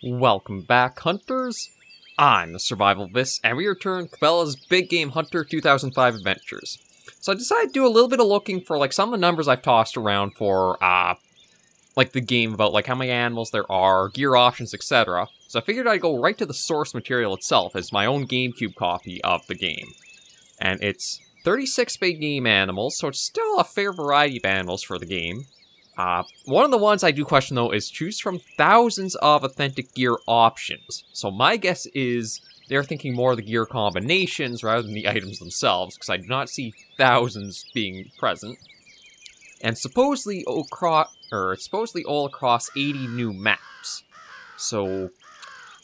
Welcome back, hunters. I'm the Survivalist, and we return Cabela's Big Game Hunter 2005 Adventures. So I decided to do a little bit of looking for some of the numbers I've tossed around for the game about how many animals there are, gear options, etc. So I figured I'd go right to the source material itself as my own GameCube copy of the game. And it's 36 big game animals, so it's still a fair variety of animals for the game. One of the ones I do question, though, is choose from thousands of authentic gear options. So my guess is they're thinking more of the gear combinations rather than the items themselves, because I do not see thousands being present. And supposedly all across 80 new maps. So,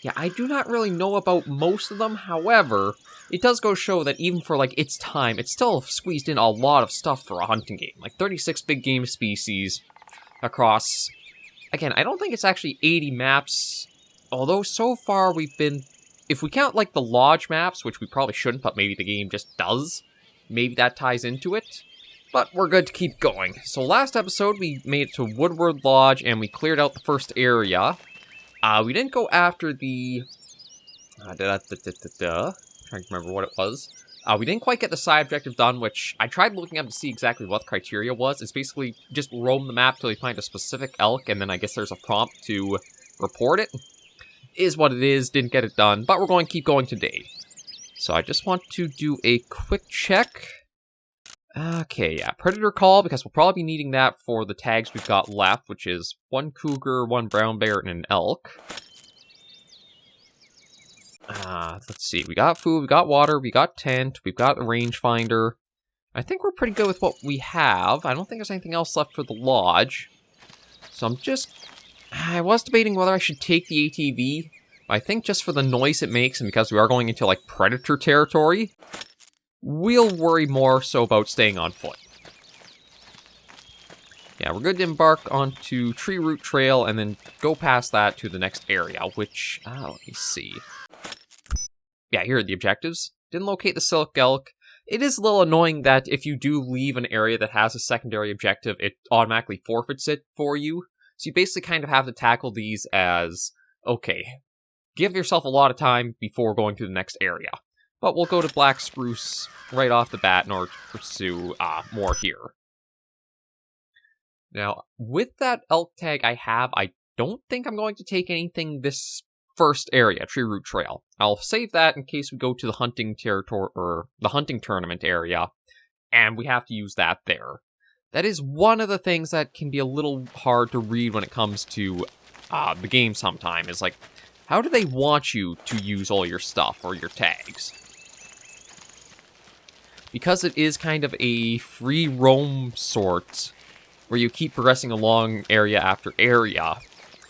yeah, I do not really know about most of them. However, it does go to show that even for its time, it's still squeezed in a lot of stuff for a hunting game. 36 big game species across, again, I don't think it's actually 80 maps, although so far we've been, if we count the lodge maps, which we probably shouldn't, but maybe the game just does, maybe that ties into it, but we're good to keep going. So last episode we made it to Woodward Lodge and we cleared out the first area. We didn't go after the, trying to remember what it was. We didn't quite get the side objective done, which I tried looking up to see exactly what the criteria was. It's basically just roam the map till you find a specific elk, and then I guess there's a prompt to report it. Is what it is, didn't get it done, but we're going to keep going today. So I just want to do a quick check. Okay, yeah, Predator Call, because we'll probably be needing that for the tags we've got left, which is 1 cougar, 1 brown bear, and an elk. Let's see, we got food, we got water, we got tent, we've got a rangefinder. I think we're pretty good with what we have. I don't think there's anything else left for the lodge. So I was debating whether I should take the ATV. But I think just for the noise it makes, and because we are going into predator territory, we'll worry more so about staying on foot. Yeah, we're good to embark onto Tree Root Trail and then go past that to the next area, which, let me see. Yeah, here are the objectives. Didn't locate the Silk Elk. It is a little annoying that if you do leave an area that has a secondary objective, it automatically forfeits it for you. So you basically kind of have to tackle these as, okay, give yourself a lot of time before going to the next area. But we'll go to Black Spruce right off the bat in order to pursue more here. Now, with that elk tag I have, I don't think I'm going to take anything this first area, Tree Root Trail. I'll save that in case we go to the hunting territory, or the hunting tournament area, and we have to use that there. That is one of the things that can be a little hard to read when it comes to the game sometime, is how do they want you to use all your stuff or your tags? Because it is kind of a free roam sort, where you keep progressing along area after area,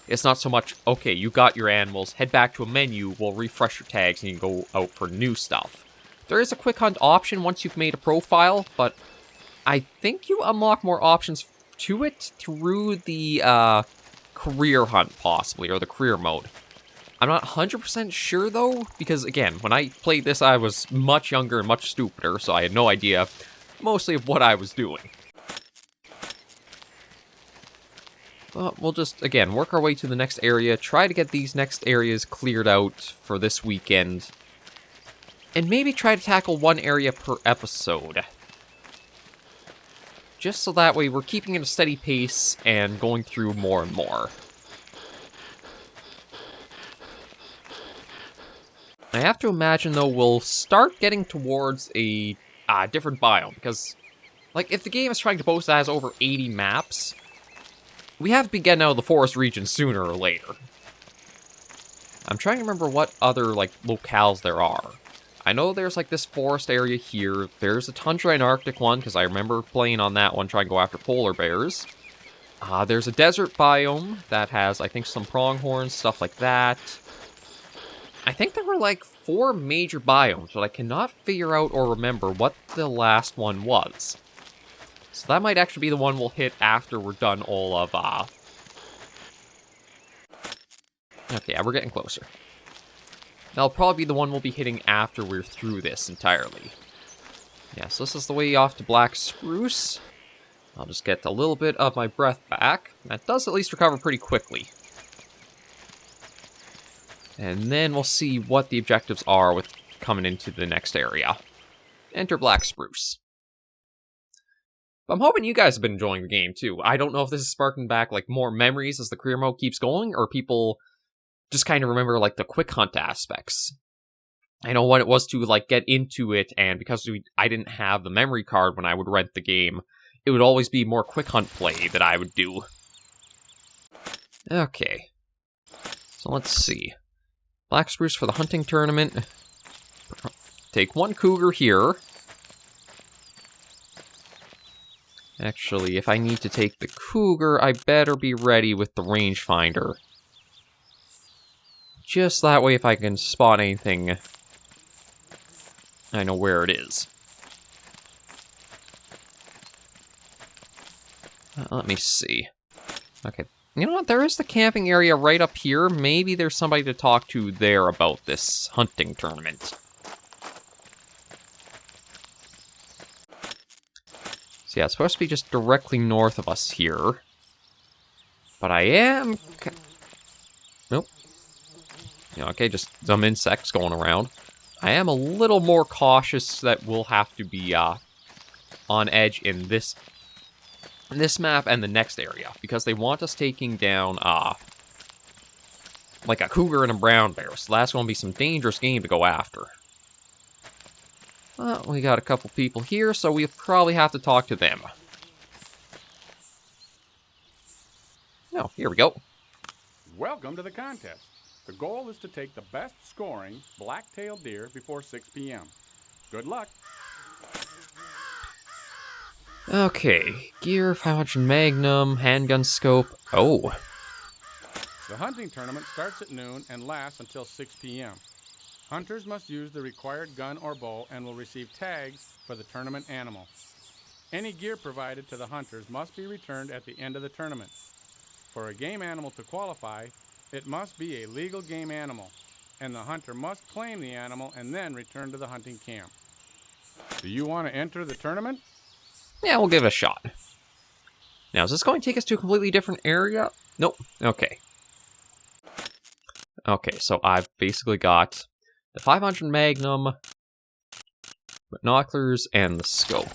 it's not so much, okay, you got your animals, head back to a menu, we'll refresh your tags, and you can go out for new stuff. There is a quick hunt option once you've made a profile, but I think you unlock more options to it through the career hunt, possibly, or the career mode. I'm not 100% sure, though, because, again, when I played this, I was much younger and much stupider, so I had no idea, mostly, of what I was doing. But we'll just, again, work our way to the next area, try to get these next areas cleared out for this weekend, and maybe try to tackle one area per episode. Just so that way we're keeping at a steady pace and going through more and more. I have to imagine, though, we'll start getting towards a different biome, because, if the game is trying to boast that it has over 80 maps, we have to be getting out of the forest region sooner or later. I'm trying to remember what other, locales there are. I know there's, this forest area here. There's a tundra and Arctic one, because I remember playing on that one, trying to go after polar bears. There's a desert biome that has, I think, some pronghorns, stuff like that. I think there were, 4 major biomes, but I cannot figure out or remember what the last one was. So that might actually be the one we'll hit after we're done all of, Okay, yeah, we're getting closer. That'll probably be the one we'll be hitting after we're through this entirely. Yeah, so this is the way off to Black Spruce. I'll just get a little bit of my breath back. That does at least recover pretty quickly. And then we'll see what the objectives are with coming into the next area. Enter Black Spruce. I'm hoping you guys have been enjoying the game, too. I don't know if this is sparking back, like, more memories as the career mode keeps going, or people just kind of remember, like, the quick hunt aspects. I know what it was to, like, get into it, and because I didn't have the memory card when I would rent the game, it would always be more quick hunt play that I would do. Okay. So let's see. Black Spruce for the hunting tournament. Take one cougar here. Actually, if I need to take the cougar, I better be ready with the rangefinder. Just that way, if I can spot anything, I know where it is. Let me see. Okay. You know what? There is the camping area right up here. Maybe there's somebody to talk to there about this hunting tournament. So yeah, it's supposed to be just directly north of us here. But I am... Nope. Yeah, okay, just some insects going around. I am a little more cautious that we'll have to be on edge in this map and the next area. Because they want us taking down like a cougar and a brown bear. So that's going to be some dangerous game to go after. Well, we got a couple people here, so we'll probably have to talk to them. Oh, here we go. Welcome to the contest. The goal is to take the best scoring black-tailed deer before 6 p.m. Good luck. Okay, gear, 500 Magnum, handgun scope. Oh. The hunting tournament starts at noon and lasts until 6 p.m. Hunters must use the required gun or bow and will receive tags for the tournament animal. Any gear provided to the hunters must be returned at the end of the tournament. For a game animal to qualify, it must be a legal game animal, and the hunter must claim the animal and then return to the hunting camp. Do you want to enter the tournament? Yeah, we'll give it a shot. Now, is this going to take us to a completely different area? Nope. Okay. Okay, so I've basically got the 500 Magnum, binoculars, and the scope.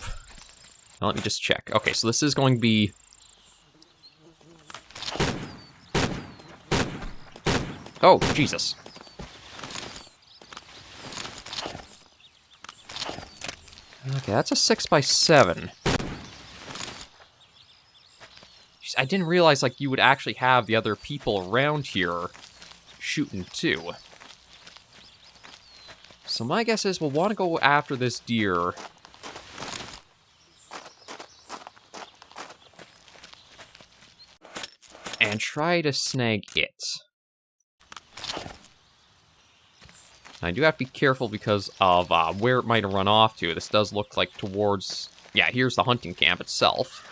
Now let me just check. Okay, so this is going to be... Oh, Jesus. Okay, that's a 6x7. Jeez, I didn't realize, like, you would actually have the other people around here shooting, too. So my guess is we'll want to go after this deer. And try to snag it. I do have to be careful because of where it might have run off to. This does look like towards... Yeah, here's the hunting camp itself.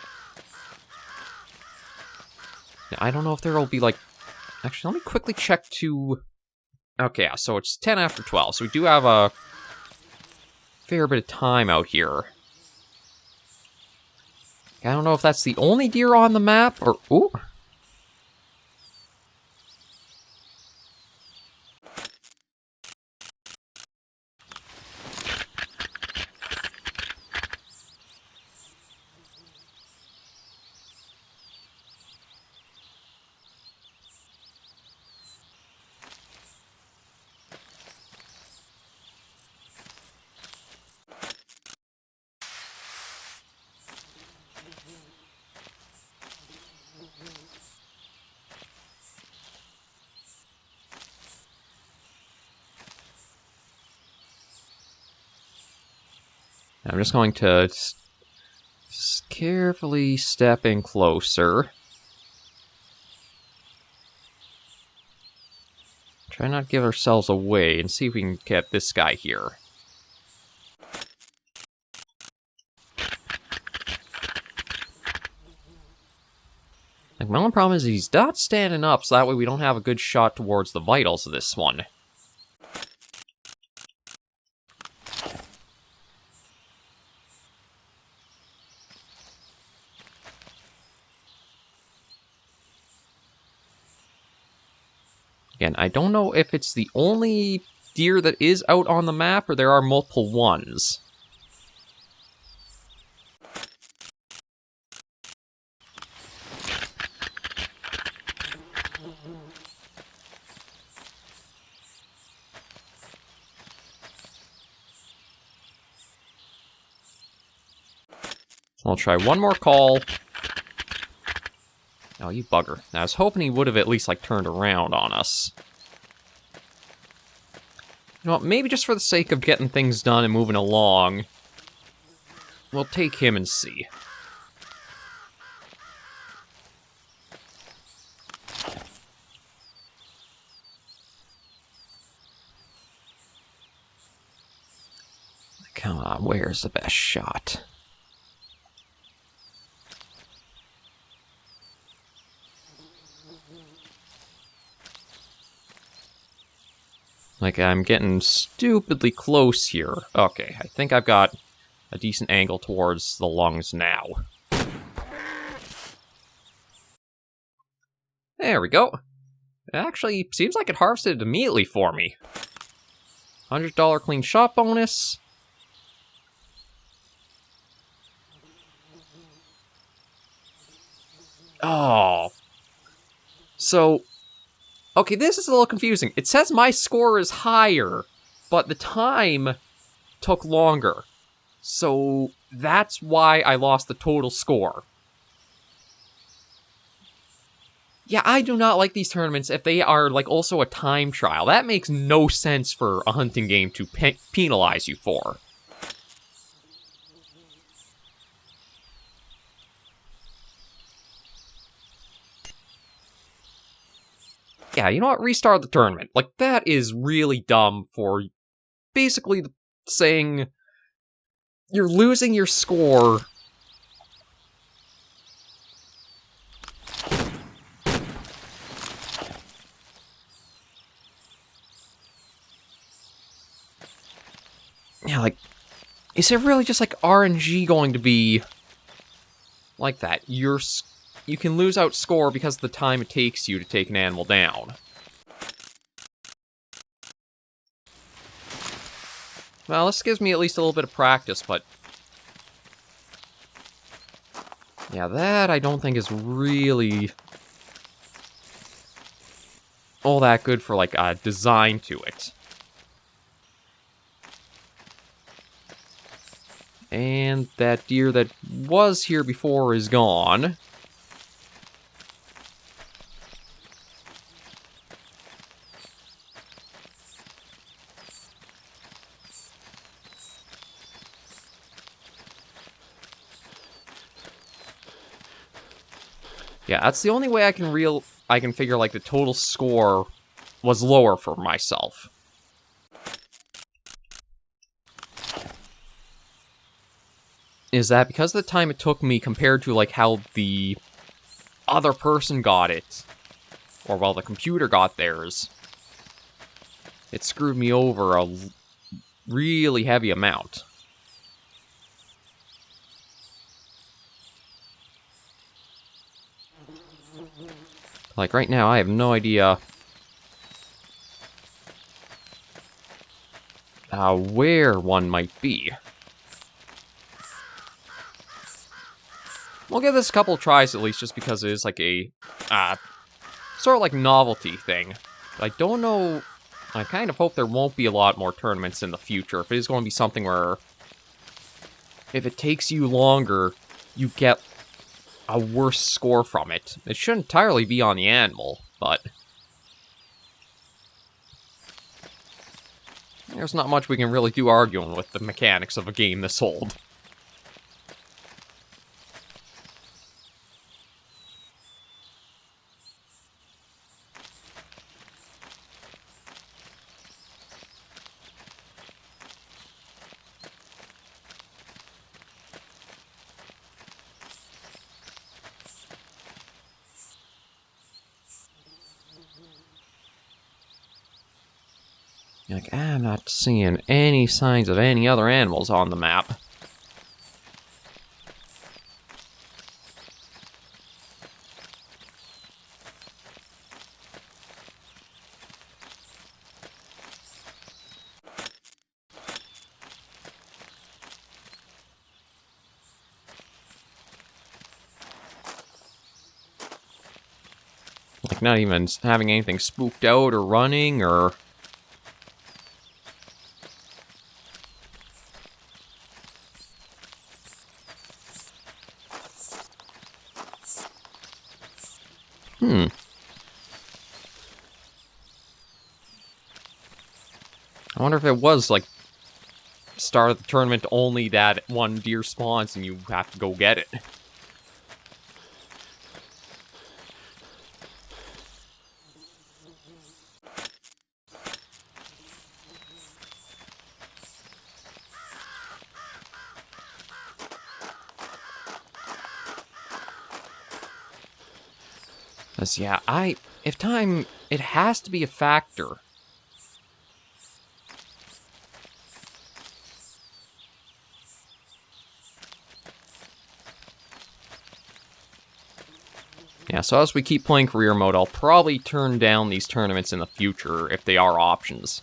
Now, I don't know if there will be, like... Actually, let me quickly check to... Okay, yeah, so it's 10 after 12, so we do have a fair bit of time out here. I don't know if that's the only deer on the map, or... Ooh! I'm just going to carefully step in closer. Try not to give ourselves away and see if we can get this guy here. Like, my only problem is he's not standing up, so that way we don't have a good shot towards the vitals of this one. Again, I don't know if it's the only deer that is out on the map or there are multiple ones. I'll try one more call. Oh, you bugger. Now, I was hoping he would have at least, like, turned around on us. You know what, maybe just for the sake of getting things done and moving along, we'll take him and see. Come on, where's the best shot? Like, I'm getting stupidly close here. Okay, I think I've got a decent angle towards the lungs now. There we go. It actually seems like it harvested immediately for me. $100 clean shot bonus. Oh. So, okay, this is a little confusing. It says my score is higher, but the time took longer. So, that's why I lost the total score. Yeah, I do not like these tournaments if they are, like, also a time trial. That makes no sense for a hunting game to penalize you for. Yeah, you know what? Restart the tournament. Like, that is really dumb for basically saying you're losing your score. Yeah, like, is it really just like RNG going to be like that? You can lose out score because of the time it takes you to take an animal down. Well, this gives me at least a little bit of practice, but yeah, that I don't think is really all that good for, like, a design to it. And that deer that was here before is gone. Yeah, that's the only way I can figure, like, the total score was lower for myself. Is that because of the time it took me compared to, like, how the other person got it, or, well, the computer got theirs, it screwed me over a really heavy amount. Like, right now, I have no idea where one might be. We'll give this a couple of tries at least, just because it is like a sort of like novelty thing. I don't know. I kind of hope there won't be a lot more tournaments in the future. If it is going to be something where if it takes you longer, you get a worse score from it. It shouldn't entirely be on the animal, but there's not much we can really do arguing with the mechanics of a game this old. You're like, I'm not seeing any signs of any other animals on the map. Like, not even having anything spooked out or running or... I wonder if it was, like, start of the tournament only that one deer spawns and you have to go get it. Because, yeah, if time, it has to be a factor. Yeah, so as we keep playing career mode, I'll probably turn down these tournaments in the future if they are options.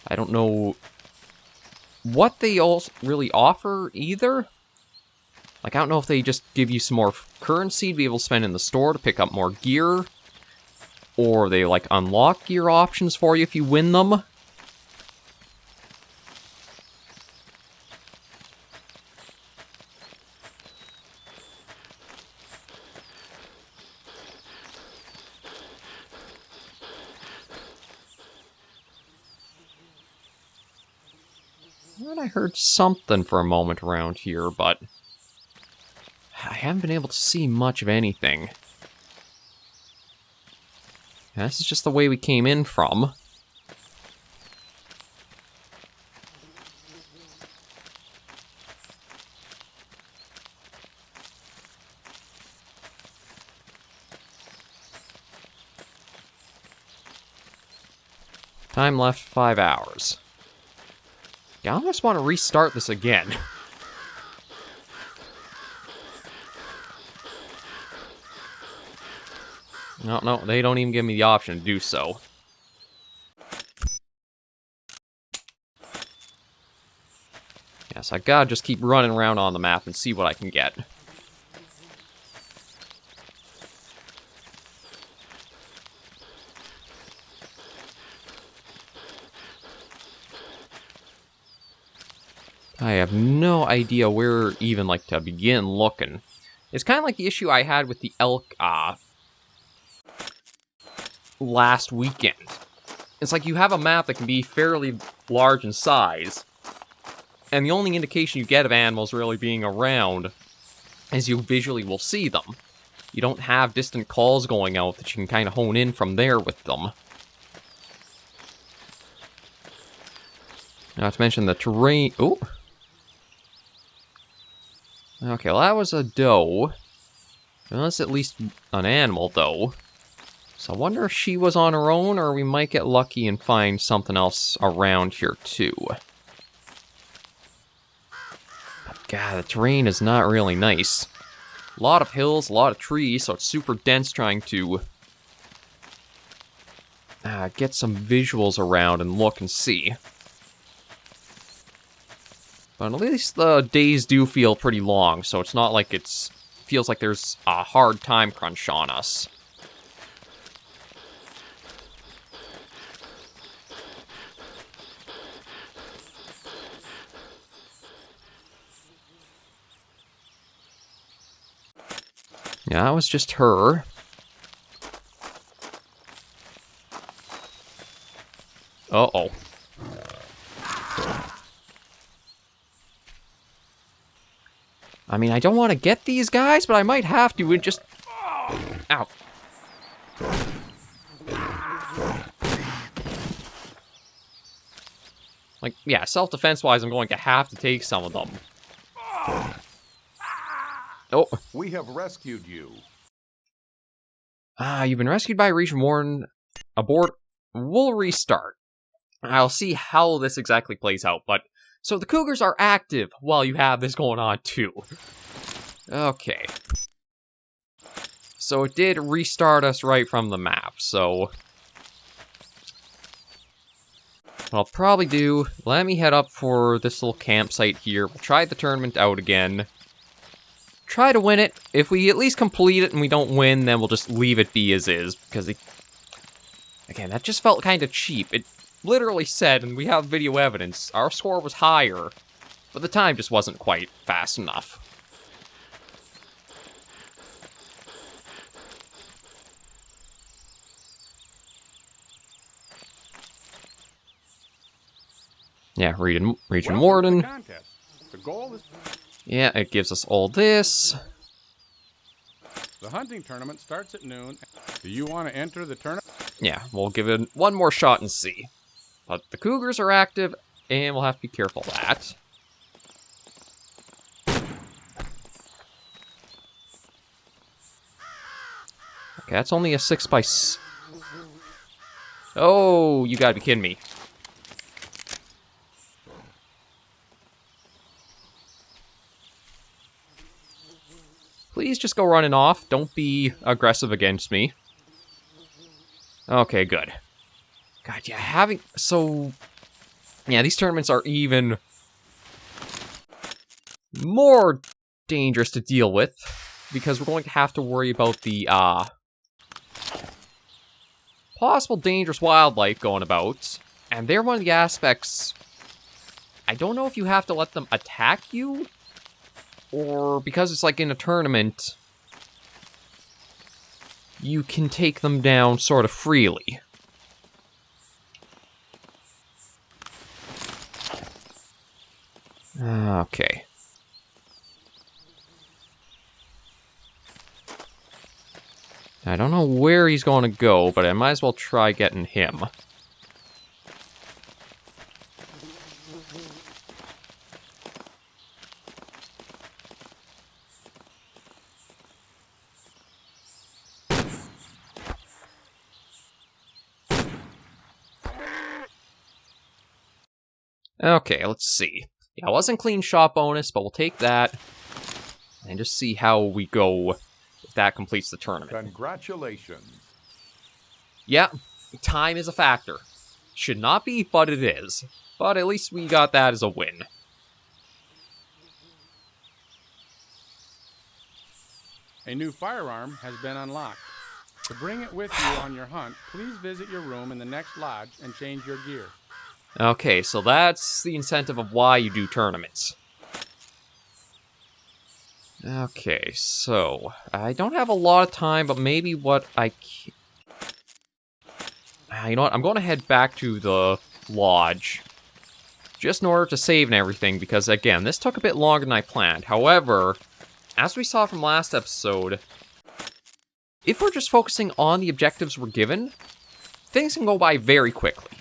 I don't know what they all really offer either. Like, I don't know if they just give you some more currency to be able to spend in the store to pick up more gear, or they, like, unlock gear options for you if you win them. I heard something for a moment around here, but I haven't been able to see much of anything. This is just the way we came in from. Time left 5 hours. Yeah, I almost want to restart this again. No, they don't even give me the option to do so. Yes, I gotta just keep running around on the map and see what I can get. I have no idea where even, like, to begin looking. It's kind of like the issue I had with the elk, last weekend. It's like you have a map that can be fairly large in size, and the only indication you get of animals really being around is you visually will see them. You don't have distant calls going out that you can kind of hone in from there with them. Not to mention the terrain... Ooh! Okay, well that was a doe. Well, that's at least an animal, though. So I wonder if she was on her own, or we might get lucky and find something else around here, too. But God, the terrain is not really nice. A lot of hills, a lot of trees, so it's super dense trying to get some visuals around and look and see. But at least the days do feel pretty long, so it's not like feels like there's a hard time crunch on us. Yeah, that was just her. Uh-oh. I mean, I don't want to get these guys, but I might have to and just... Ow. Like, yeah, self-defense-wise, I'm going to have to take some of them. Oh. We have rescued you. You've been rescued by a region warden. Abort. We'll restart. I'll see how this exactly plays out, but... So the cougars are active while you have this going on, too. Okay. So it did restart us right from the map, so... What I'll probably do, let me head up for this little campsite here. We'll try the tournament out again. try to win it. If we at least complete it and we don't win, then we'll just leave it be as is, because again, that just felt kind of cheap. It literally said, and we have video evidence, our score was higher, but the time just wasn't quite fast enough. Yeah, region warden. The goal is... Yeah, it gives us all this. The hunting tournament starts at noon. Do you want to enter the tournament? Yeah, we'll give it one more shot and see. But the cougars are active, and we'll have to be careful of that. Okay, that's only a 6 by... Oh, you gotta be kidding me. Please just go running off. Don't be aggressive against me. Okay, good. God, yeah, yeah, these tournaments are even more dangerous to deal with, because we're going to have to worry about the, possible dangerous wildlife going about, and they're one of the aspects... I don't know if you have to let them attack you, or because it's like in a tournament, you can take them down sort of freely. Okay. I don't know where he's going to go, but I might as well try getting him. Okay, let's see. Yeah, it wasn't clean shot bonus, but we'll take that. And just see how we go if that completes the tournament. Congratulations. Yeah, time is a factor. Should not be, but it is. But at least we got that as a win. A new firearm has been unlocked. To bring it with you on your hunt, please visit your room in the next lodge and change your gear. Okay, so that's the incentive of why you do tournaments. Okay, so I don't have a lot of time, but maybe what I can... You know what, I'm going to head back to the lodge, just in order to save and everything, because again, this took a bit longer than I planned. However, as we saw from last episode, if we're just focusing on the objectives we're given, things can go by very quickly.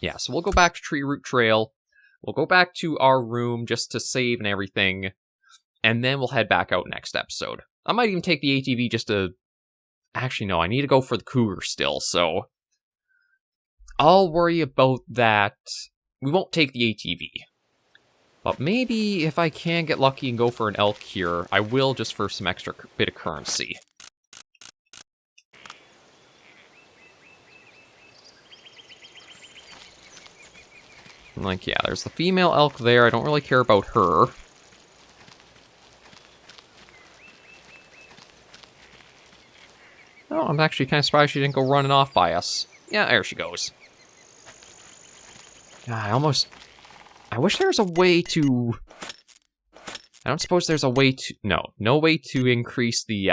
Yeah, so we'll go back to Tree Root Trail, we'll go back to our room just to save and everything, and then we'll head back out next episode. I might even take the ATV just to... Actually, no, I need to go for the cougar still, so... I'll worry about that. We won't take the ATV. But maybe if I can get lucky and go for an elk here, I will just for some extra bit of currency. Like, yeah, there's the female elk there. I don't really care about her. Oh, I'm actually kind of surprised she didn't go running off by us. Yeah, there she goes. I wish there was a way to... I don't suppose there's a way to... No way to increase the,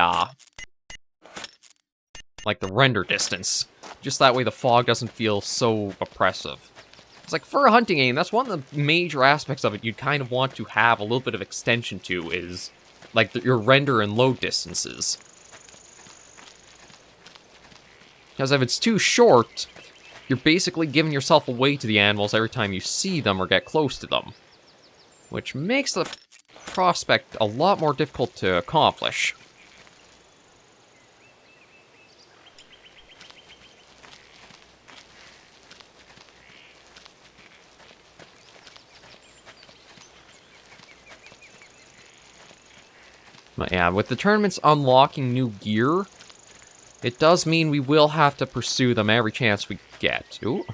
like, the render distance. Just that way the fog doesn't feel so oppressive. It's like, for a hunting game, that's one of the major aspects of it you'd kind of want to have a little bit of extension to, is, like, your render and load distances. Because if it's too short, you're basically giving yourself away to the animals every time you see them or get close to them. Which makes the prospect a lot more difficult to accomplish. But yeah, with the tournaments unlocking new gear, it does mean we will have to pursue them every chance we get. Ooh.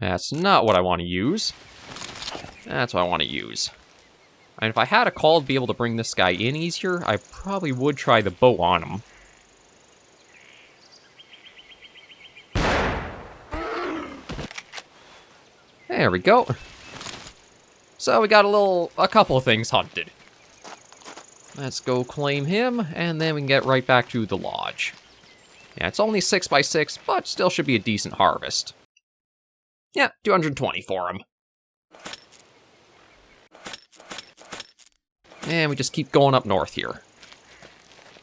That's not what I want to use. That's what I want to use. And if I had a call to be able to bring this guy in easier, I probably would try the bow on him. There we go. So we got a couple of things hunted. Let's go claim him, and then we can get right back to the lodge. Yeah, it's only 6x6, but still should be a decent harvest. Yeah, 220 for him. And we just keep going up north here.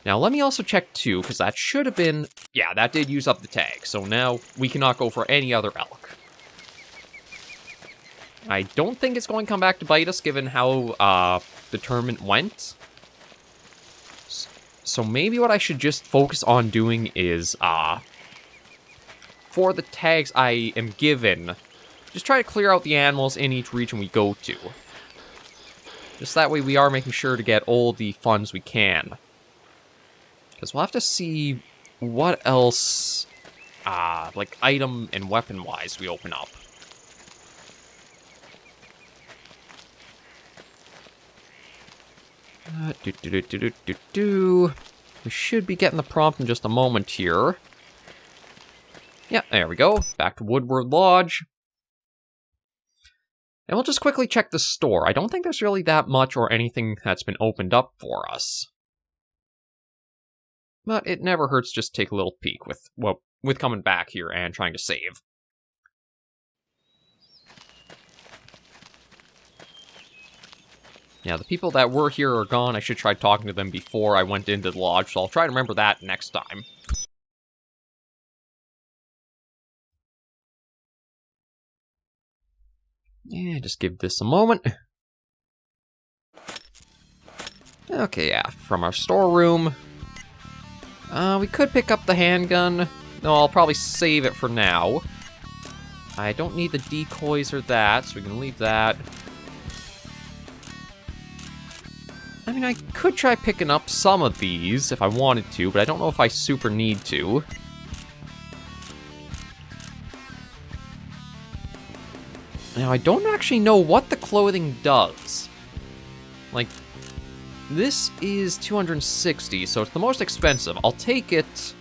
Now, let me also check, too, because that should have been... Yeah, that did use up the tag, so now we cannot go for any other elk. I don't think it's going to come back to bite us, given how the tournament went. So maybe what I should just focus on doing is, for the tags I am given, just try to clear out the animals in each region we go to. Just that way we are making sure to get all the funds we can. Because we'll have to see what else, like item and weapon-wise we open up. We should be getting the prompt in just a moment here. Yeah, there we go. Back to Woodward Lodge. And we'll just quickly check the store. I don't think there's really that much or anything that's been opened up for us. But it never hurts just to take a little peek with coming back here and trying to save. Yeah, the people that were here are gone. I should try talking to them before I went into the lodge, so I'll try to remember that next time. Yeah, just give this a moment. Okay, yeah, from our storeroom. We could pick up the handgun. No, I'll probably save it for now. I don't need the decoys or that, so we can leave that. I mean, I could try picking up some of these if I wanted to, but I don't know if I super need to. Now, I don't actually know what the clothing does. Like, this is 260, so it's the most expensive. I'll take it.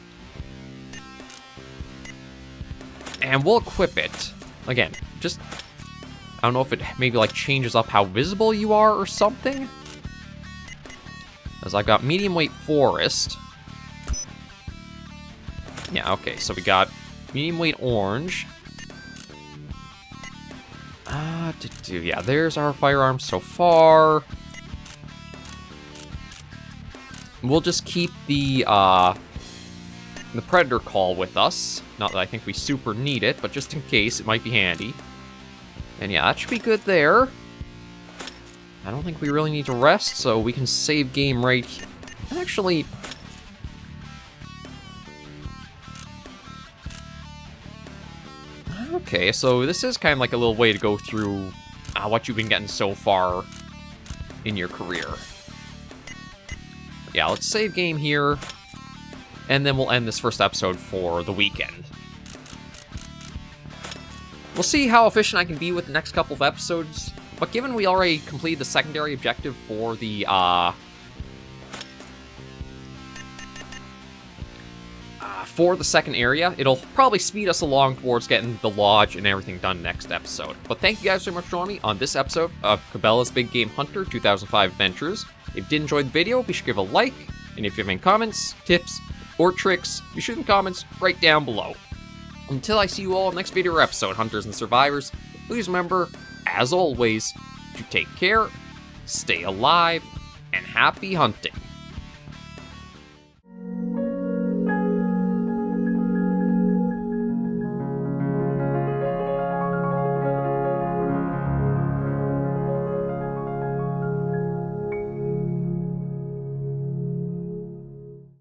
And we'll equip it. Again, just... I don't know if it maybe, like, changes up how visible you are or something. As I've got medium weight forest. Yeah, okay, so we got medium weight orange. Yeah, there's our firearms so far. We'll just keep the predator call with us. Not that I think we super need it, but just in case, it might be handy. And yeah, that should be good there. I don't think we really need to rest, so we can save game right here. Actually... Okay, so this is kind of like a little way to go through what you've been getting so far in your career. Yeah, let's save game here, and then we'll end this first episode for the weekend. We'll see how efficient I can be with the next couple of episodes, but given we already completed the secondary objective for the, second area, it'll probably speed us along towards getting the lodge and everything done next episode. But thank you guys so much for joining me on this episode of Cabela's Big Game Hunter 2005 Adventures. If you did enjoy the video, be sure to give a like, and if you have any comments, tips, or tricks, be sure to comments right down below. Until I see you all in the next video or episode, Hunters and Survivors, please remember, as always, to take care, stay alive, and happy hunting.